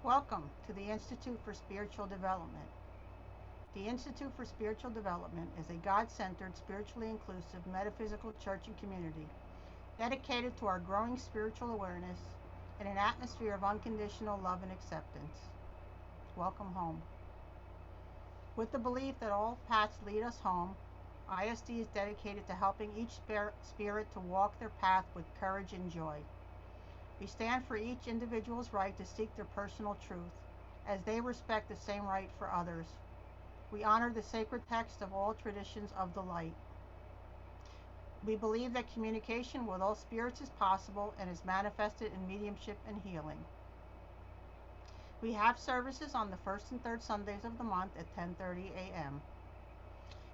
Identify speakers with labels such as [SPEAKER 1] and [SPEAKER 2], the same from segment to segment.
[SPEAKER 1] Welcome to the Institute for Spiritual Development. The Institute for Spiritual Development is a God-centered, spiritually inclusive, metaphysical church and community dedicated to our growing spiritual awareness in an atmosphere of unconditional love and acceptance. Welcome home. With the belief that all paths lead us home, ISD is dedicated to helping each spirit to walk their path with courage and joy. We stand for each individual's right to seek their personal truth, as they respect the same right for others. We honor the sacred text of all traditions of the light. We believe that communication with all spirits is possible and is manifested in mediumship and healing. We have services on the first and third Sundays of the month at 10:30 a.m.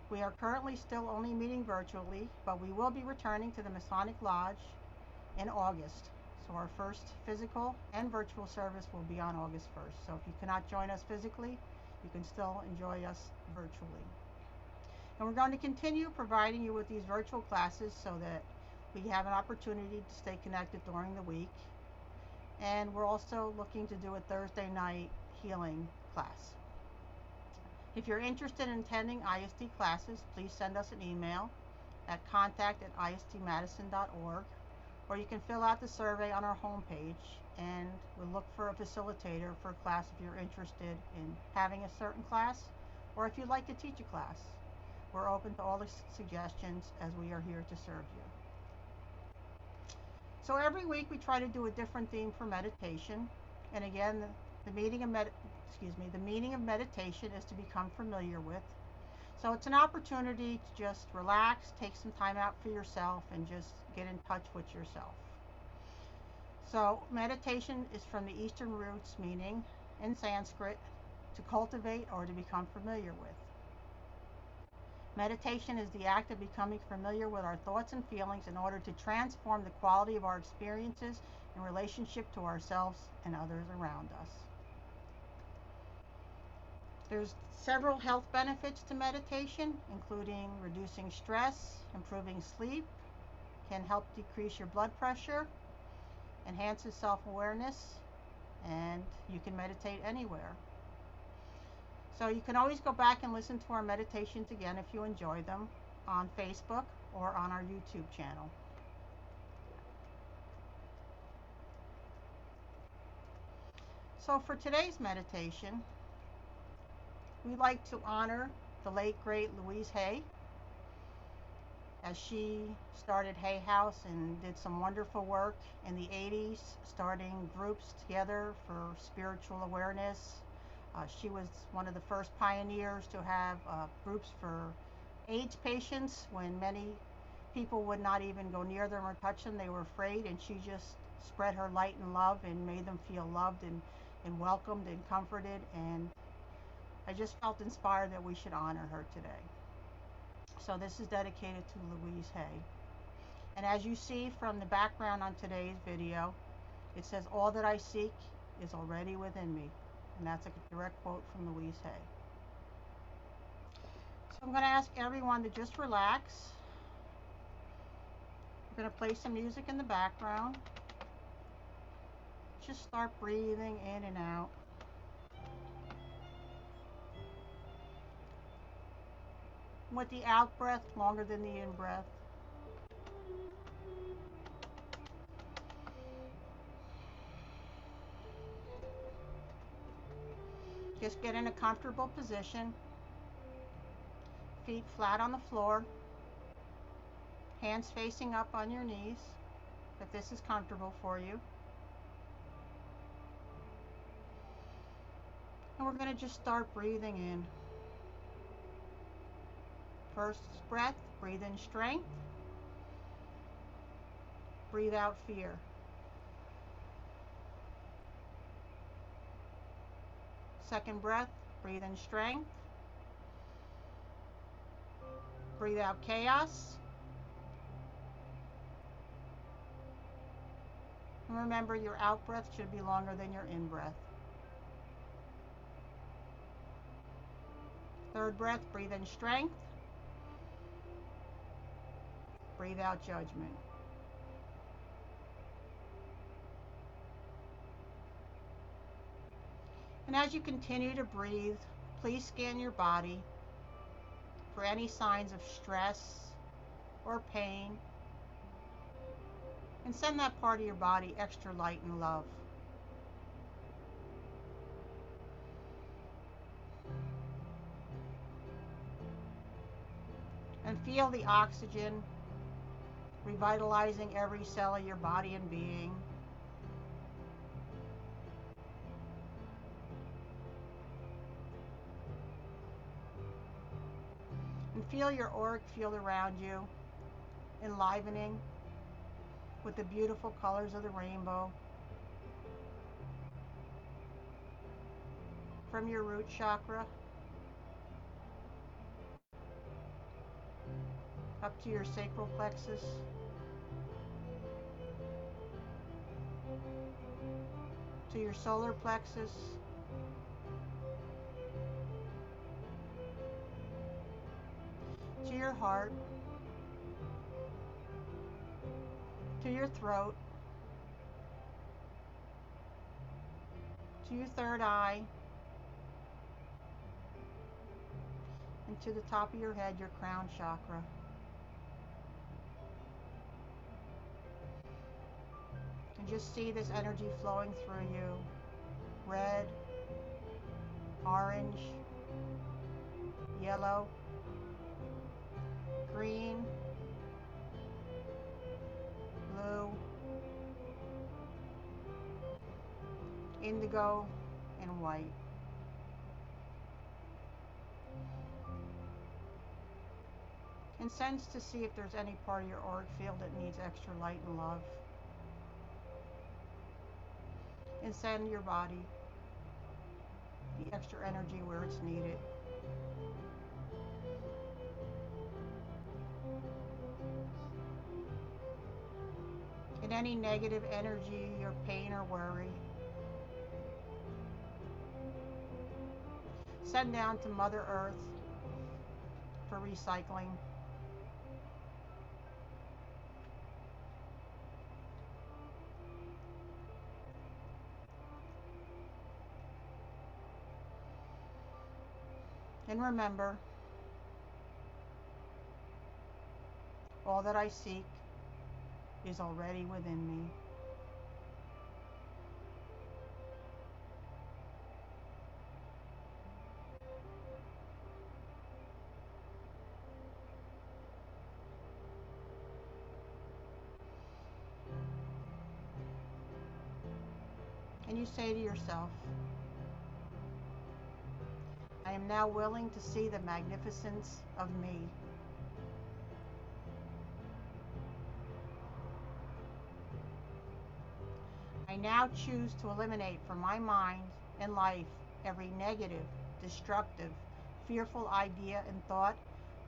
[SPEAKER 1] We are currently still only meeting virtually, but we will be returning to the Masonic Lodge in August. So our first physical and virtual service will be on August 1st. So if you cannot join us physically, you can still enjoy us virtually. And we're going to continue providing you with these virtual classes so that we have an opportunity to stay connected during the week. And we're also looking to do a Thursday night healing class. If you're interested in attending ISD classes, please send us an email at contact@istmadison.org. Or you can fill out the survey on our homepage, and we'll look for a facilitator for a class if you're interested in having a certain class, or if you'd like to teach a class. We're open to all the suggestions, as we are here to serve you. So every week we try to do a different theme for meditation, and again, the meaning of meditation is to become familiar with. So it's an opportunity to just relax, take some time out for yourself, and just get in touch with yourself. So meditation is from the Eastern roots, meaning in Sanskrit, to cultivate or to become familiar with. Meditation is the act of becoming familiar with our thoughts and feelings in order to transform the quality of our experiences in relationship to ourselves and others around us. There's several health benefits to meditation, including reducing stress, improving sleep, can help decrease your blood pressure, enhances self-awareness, and you can meditate anywhere. So you can always go back and listen to our meditations again if you enjoy them on Facebook or on our YouTube channel. So for today's meditation, we'd like to honor the late, great Louise Hay, as she started Hay House and did some wonderful work in the 80s, starting groups together for spiritual awareness. She was one of the first pioneers to have groups for AIDS patients when many people would not even go near them or touch them. They were afraid, and she just spread her light and love and made them feel loved and welcomed and comforted, and I just felt inspired that we should honor her today. So this is dedicated to Louise Hay. And as you see from the background on today's video, it says, "All that I seek is already within me." And that's a direct quote from Louise Hay. So I'm going to ask everyone to just relax. We're going to play some music in the background. Just start breathing in and out. With the out breath longer than the in breath. Just get in a comfortable position. Feet flat on the floor. Hands facing up on your knees, if this is comfortable for you. And we're going to just start breathing in. First breath, breathe in strength. Breathe out fear. Second breath, breathe in strength. Breathe out chaos. And remember, your out breath should be longer than your in breath. Third breath, breathe in strength. Breathe out judgment. as you continue to breathe, please scan your body for any signs of stress or pain, and send that part of your body extra light and love. And feel the oxygen revitalizing every cell of your body and being. And feel your auric field around you enlivening with the beautiful colors of the rainbow. From your root chakra up to your sacral plexus, to your solar plexus, to your heart, to your throat, to your third eye, and to the top of your head, your crown chakra. And just see this energy flowing through you. Red, orange, yellow, green, blue, indigo, and white. And sense to see if there's any part of your auric field that needs extra light and love. And send your body the extra energy where it's needed. And any negative energy or pain or worry, send down to Mother Earth for recycling. And remember, all that I seek is already within me. And you say to yourself, I am now willing to see the magnificence of me. I now choose to eliminate from my mind and life every negative, destructive, fearful idea and thought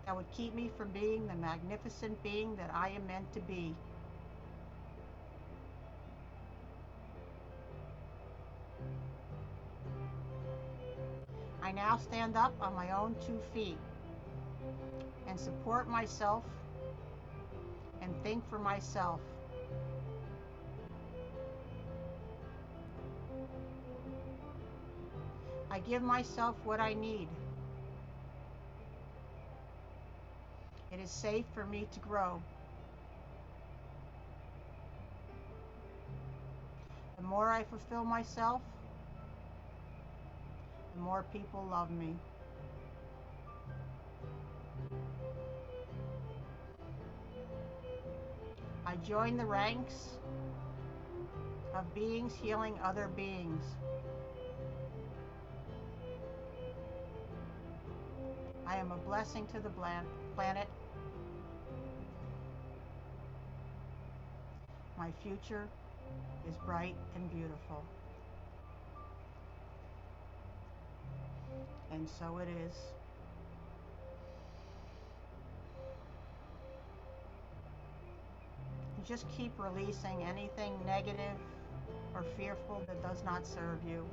[SPEAKER 1] that would keep me from being the magnificent being that I am meant to be. I now stand up on my own 2 feet and support myself and think for myself. I give myself what I need. It is safe for me to grow. The more I fulfill myself, the more people love me. I join the ranks of beings healing other beings. I am a blessing to the planet. My future is bright and beautiful. And so it is. You just keep releasing anything negative or fearful that does not serve you.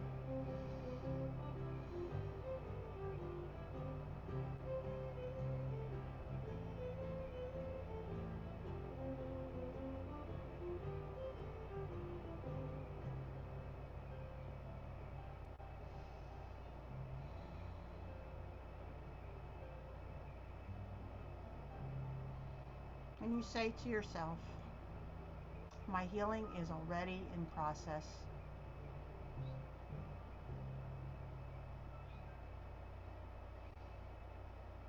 [SPEAKER 1] And you say to yourself, my healing is already in process.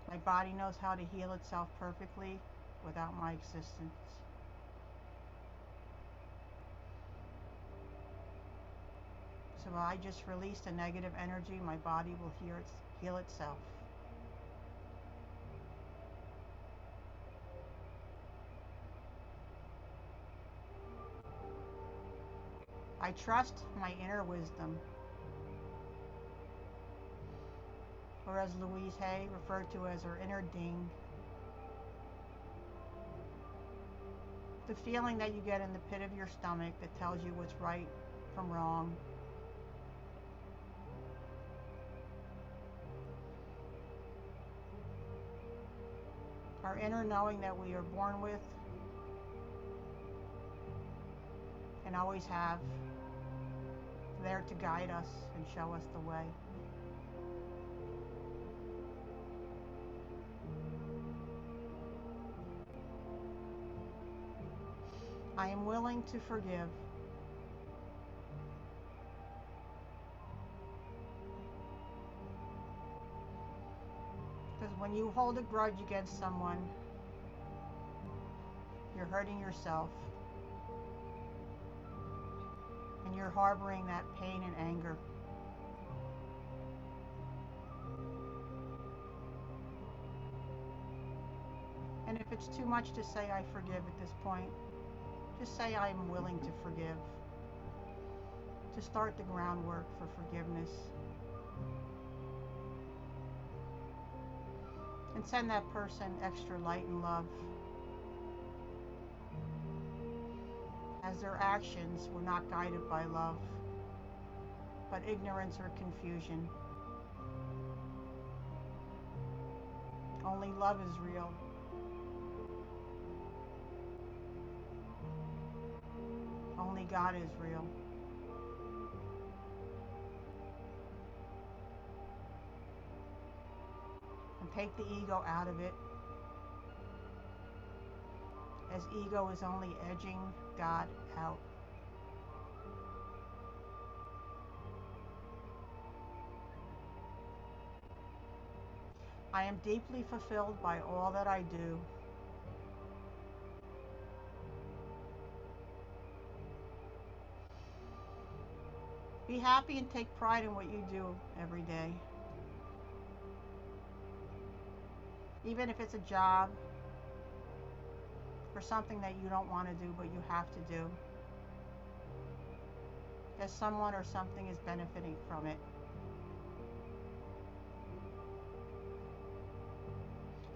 [SPEAKER 1] My body knows how to heal itself perfectly without my existence. So if I just release the negative energy, my body will heal itself. I trust my inner wisdom, or as Louise Hay referred to as her inner ding. The feeling that you get in the pit of your stomach that tells you what's right from wrong. Our inner knowing that we are born with and always have, there to guide us and show us the way. I am willing to forgive. Because when you hold a grudge against someone, you're hurting yourself. And you're harboring that pain and anger. And if it's too much to say I forgive at this point, just say I am willing to forgive. To start the groundwork for forgiveness. And send that person extra light and love, as their actions were not guided by love, but ignorance or confusion. Only love is real. Only God is real. And take the ego out of it, as ego is only edging God out. I am deeply fulfilled by all that I do. Be happy and take pride in what you do every day. Even if it's a job or something that you don't want to do but you have to do, as someone or something is benefiting from it.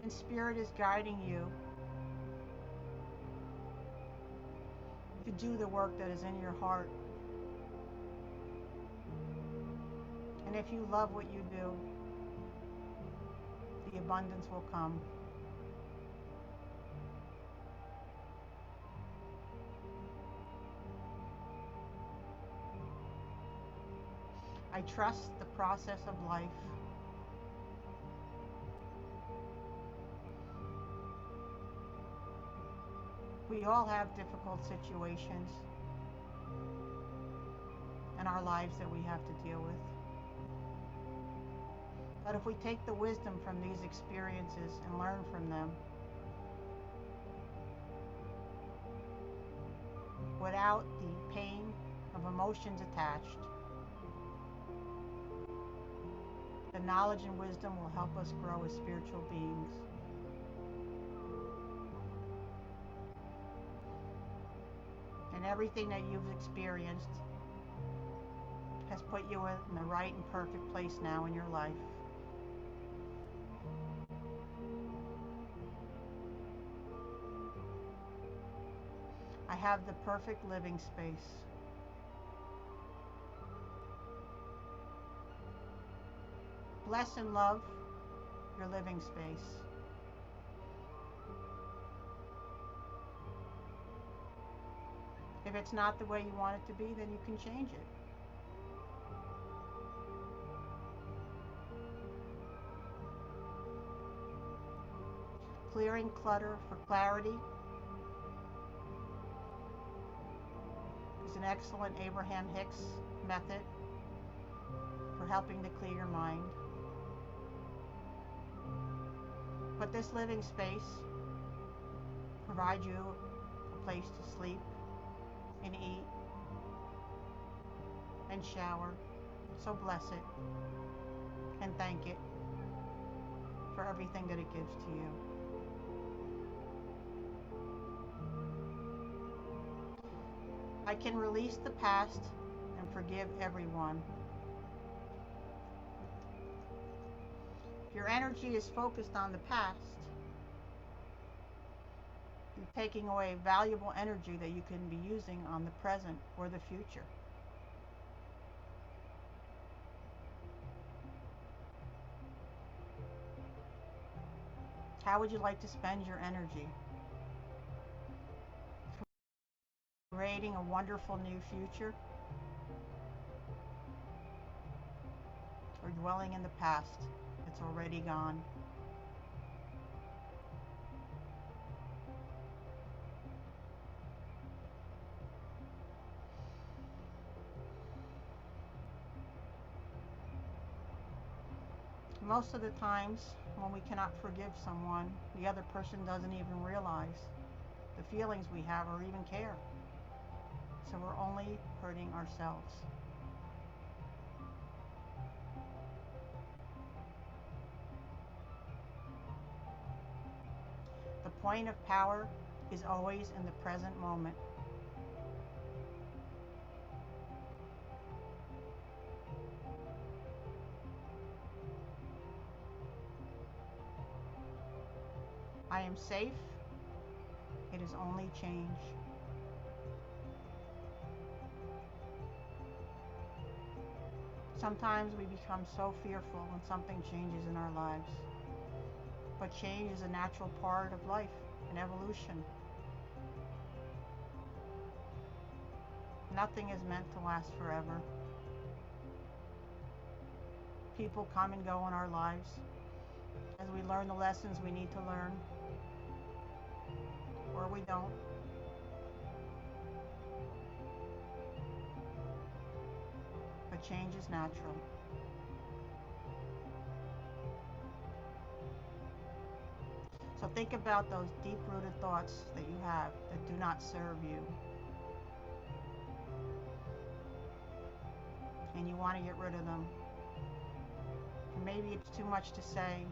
[SPEAKER 1] And Spirit is guiding you to do the work that is in your heart. And if you love what you do, the abundance will come. I trust the process of life. We all have difficult situations in our lives that we have to deal with. But if we take the wisdom from these experiences and learn from them, without the pain of emotions attached, the knowledge and wisdom will help us grow as spiritual beings. And everything that you've experienced has put you in the right and perfect place now in your life. I have the perfect living space. Bless and love your living space. If it's not the way you want it to be, then you can change it. Clearing clutter for clarity an excellent Abraham Hicks method for helping to clear your mind. But this living space provides you a place to sleep and eat and shower. So bless it and thank it for everything that it gives to you. I can release the past and forgive everyone. If your energy is focused on the past, you're taking away valuable energy that you can be using on the present or the future. How would you like to spend your energy? Creating a wonderful new future? Or dwelling in the past that's already gone? Most of the times when we cannot forgive someone, the other person doesn't even realize the feelings we have or even care. So we're only hurting ourselves. The point of power is always in the present moment. I am safe. It is only change. Sometimes we become so fearful when something changes in our lives. But change is a natural part of life and evolution. Nothing is meant to last forever. People come and go in our lives as we learn the lessons we need to learn, or we don't. But change is natural. So think about those deep-rooted thoughts that you have that do not serve you. And you want to get rid of them. And maybe it's too much to say,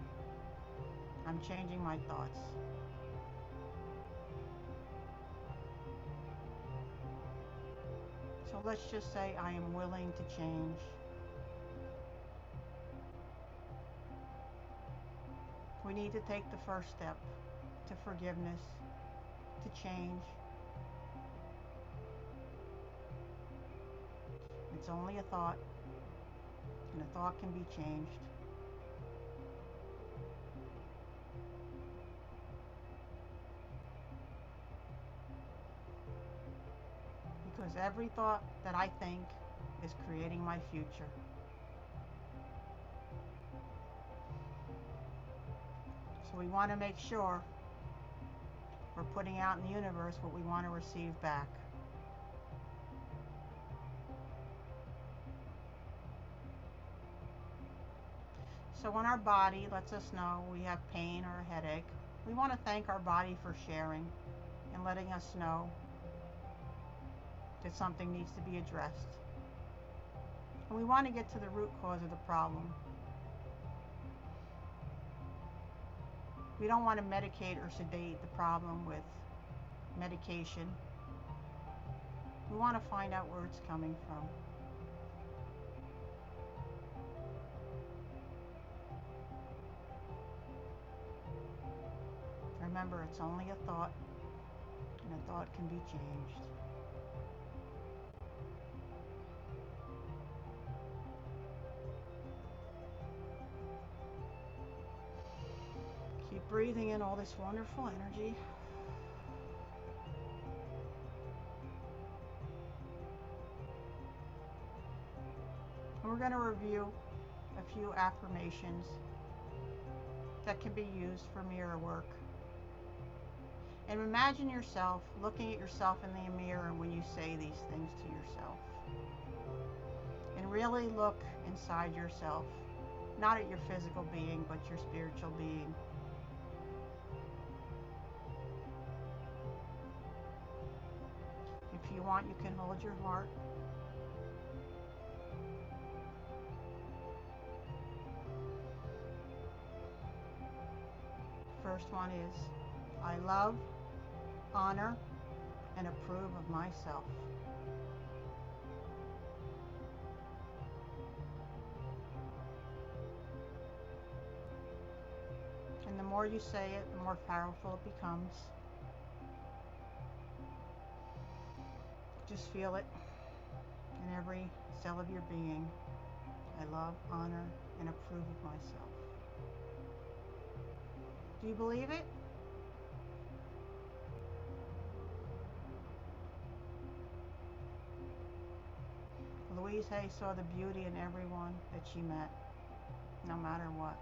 [SPEAKER 1] I'm changing my thoughts. So let's just say I am willing to change. We need to take the first step to forgiveness, to change. It's only a thought, and a thought can be changed. Because every thought that I think is creating my future. So we want to make sure we're putting out in the universe what we want to receive back. So when our body lets us know we have pain or a headache, we want to thank our body for sharing and letting us know that something needs to be addressed. And we want to get to the root cause of the problem. We don't want to medicate or sedate the problem with medication. We want to find out where it's coming from. Remember, it's only a thought, and a thought can be changed. Keep breathing in all this wonderful energy. And we're going to review a few affirmations that can be used for mirror work. And imagine yourself looking at yourself in the mirror when you say these things to yourself. And really look inside yourself, not at your physical being, but your spiritual being. If you want, you can hold your heart. First one is, I love, honor, and approve of myself. And the more you say it, the more powerful it becomes. Just feel it in every cell of your being. I love, honor, and approve of myself. Do you believe it? Louise Hay saw the beauty in everyone that she met, no matter what.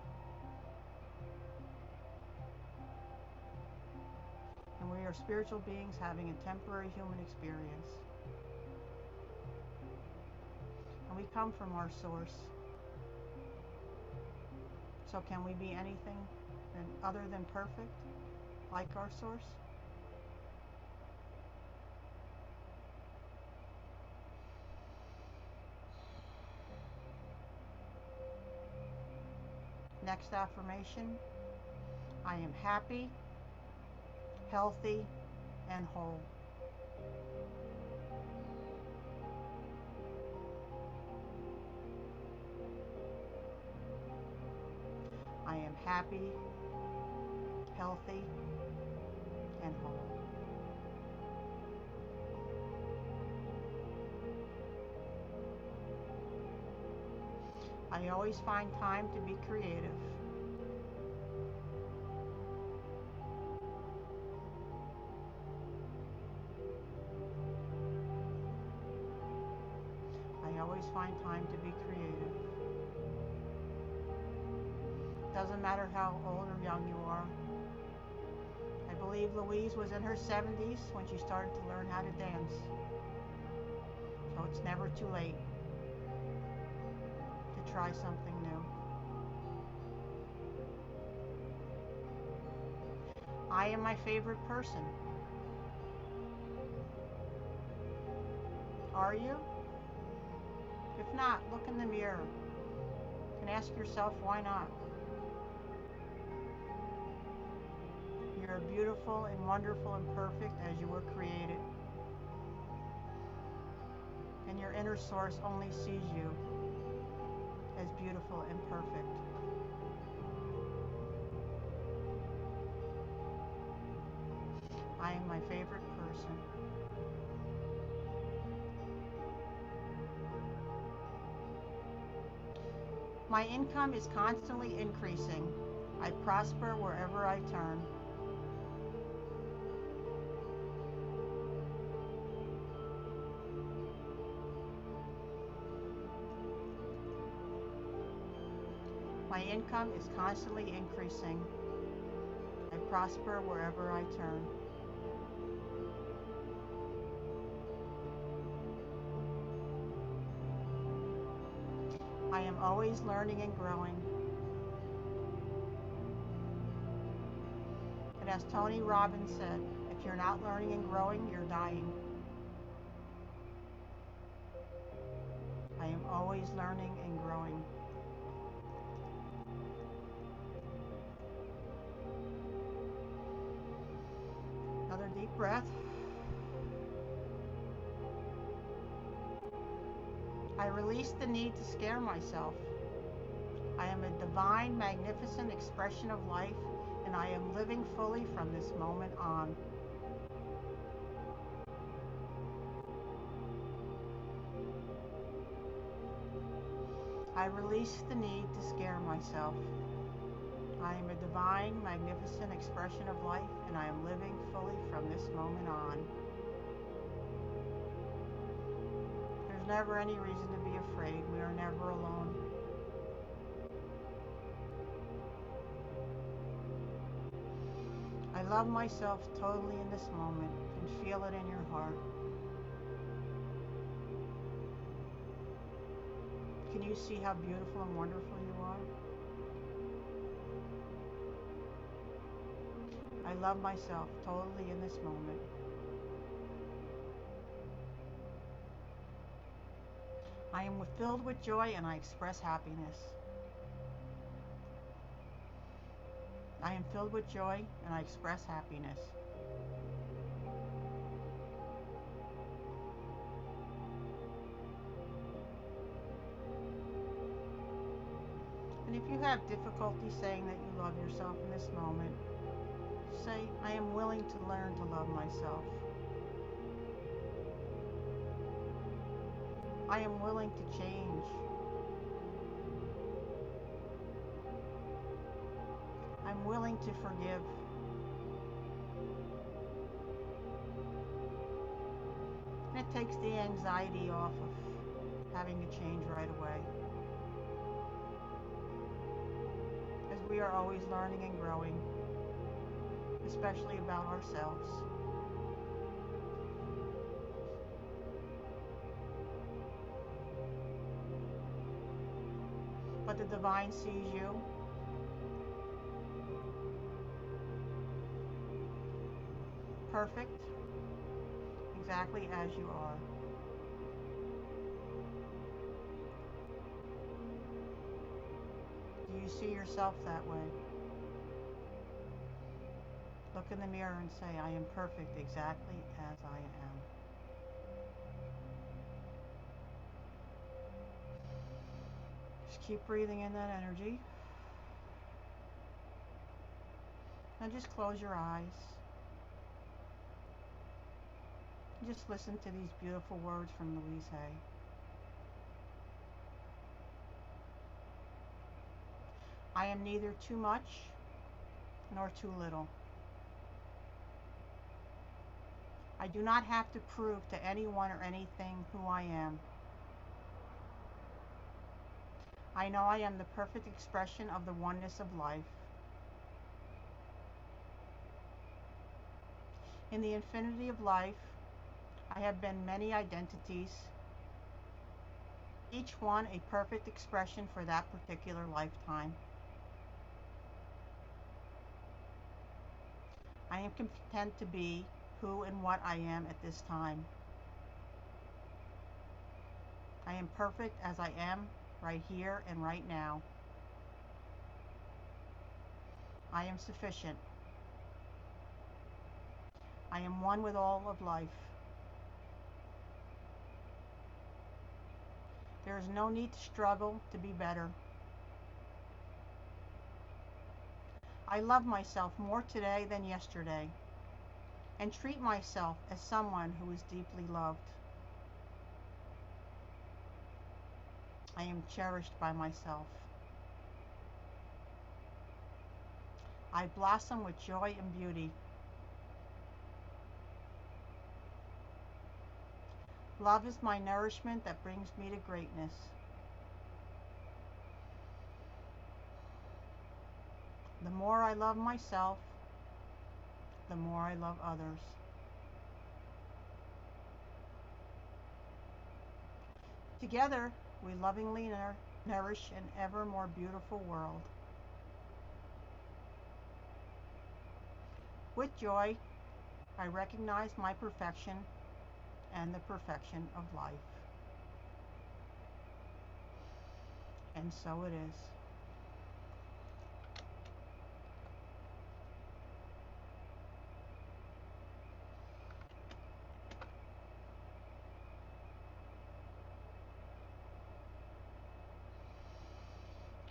[SPEAKER 1] And we are spiritual beings having a temporary human experience. And we come from our source. So can we be anything other than perfect, like our source? Next affirmation, I am happy, healthy, and whole. I am happy, healthy, and whole. I always find time to be creative. I always find time to be creative. Doesn't matter how old or young you are. I believe Louise was in her 70s when she started to learn how to dance. So it's never too late to try something new. I am my favorite person. Are you? If not, look in the mirror and ask yourself why not. You're beautiful and wonderful and perfect as you were created. And your inner source only sees you as beautiful and perfect. I am my favorite person. My income is constantly increasing. I prosper wherever I turn. My income is constantly increasing. I prosper wherever I turn. I am always learning and growing. And as Tony Robbins said, if you're not learning and growing, you're dying. I am always learning and growing. Another deep breath. I release the need to scare myself. I am a divine, magnificent expression of life, and I am living fully from this moment on. I release the need to scare myself. I am a divine, magnificent expression of life, and I am living fully from this moment on. There's never any reason to be afraid. We are never alone. I love myself totally in this moment and feel it in your heart. Can you see how beautiful and wonderful you are? I love myself totally in this moment. I am filled with joy and I express happiness. I am filled with joy and I express happiness. And if you have difficulty saying that you love yourself in this moment, say, I am willing to learn to love myself. I am willing to change. I'm willing to forgive. And it takes the anxiety off of having to change right away. As we are always learning and growing, especially about ourselves. But the divine sees you. Perfect, exactly as you are. Do you see yourself that way? Look in the mirror and say, I am perfect exactly as I am. Just keep breathing in that energy. Now just close your eyes. Just listen to these beautiful words from Louise Hay. I am neither too much nor too little. I do not have to prove to anyone or anything who I am. I know I am the perfect expression of the oneness of life. In the infinity of life, I have been many identities, each one a perfect expression for that particular lifetime. I am content to be who and what I am at this time. I am perfect as I am right here and right now. I am sufficient. I am one with all of life. There is no need to struggle to be better. I love myself more today than yesterday and treat myself as someone who is deeply loved. I am cherished by myself. I blossom with joy and beauty. Love is my nourishment that brings me to greatness. The more I love myself, the more I love others. Together, we lovingly nourish an ever more beautiful world. With joy, I recognize my perfection and the perfection of life. And so it is.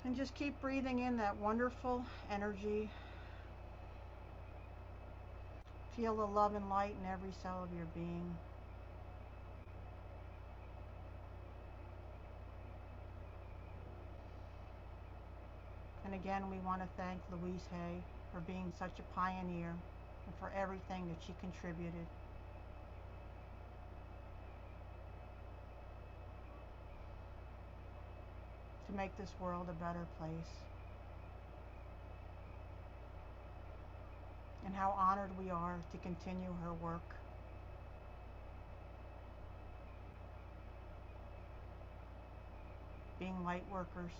[SPEAKER 1] And just keep breathing in that wonderful energy. Feel the love and light in every cell of your being. And again, we want to thank Louise Hay for being such a pioneer and for everything that she contributed. To make this world a better place. and how honored we are to continue her work. Being light workers.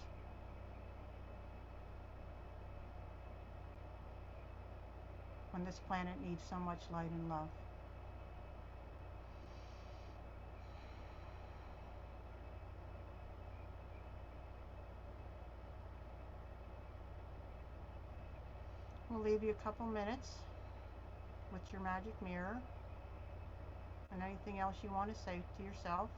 [SPEAKER 1] When this planet needs so much light and love. We'll leave you a couple minutes with your magic mirror and anything else you want to say to yourself.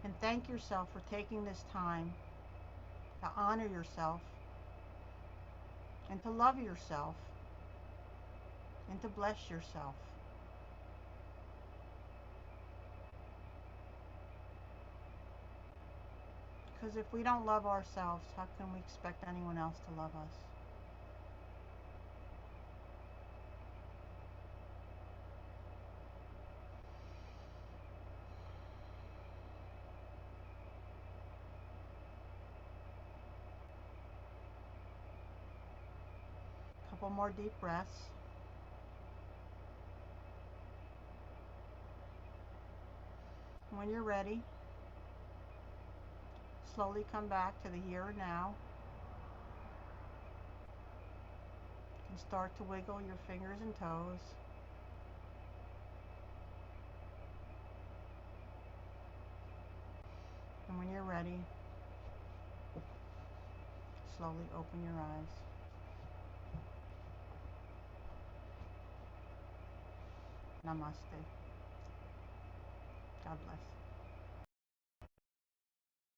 [SPEAKER 1] And thank yourself for taking this time to honor yourself and to love yourself and to bless yourself. Because if we don't love ourselves, how can we expect anyone else to love us? Couple more deep breaths. When you're ready, slowly come back to the here and now and start to wiggle your fingers and toes. And when you're ready, slowly open your eyes. Namaste. God bless.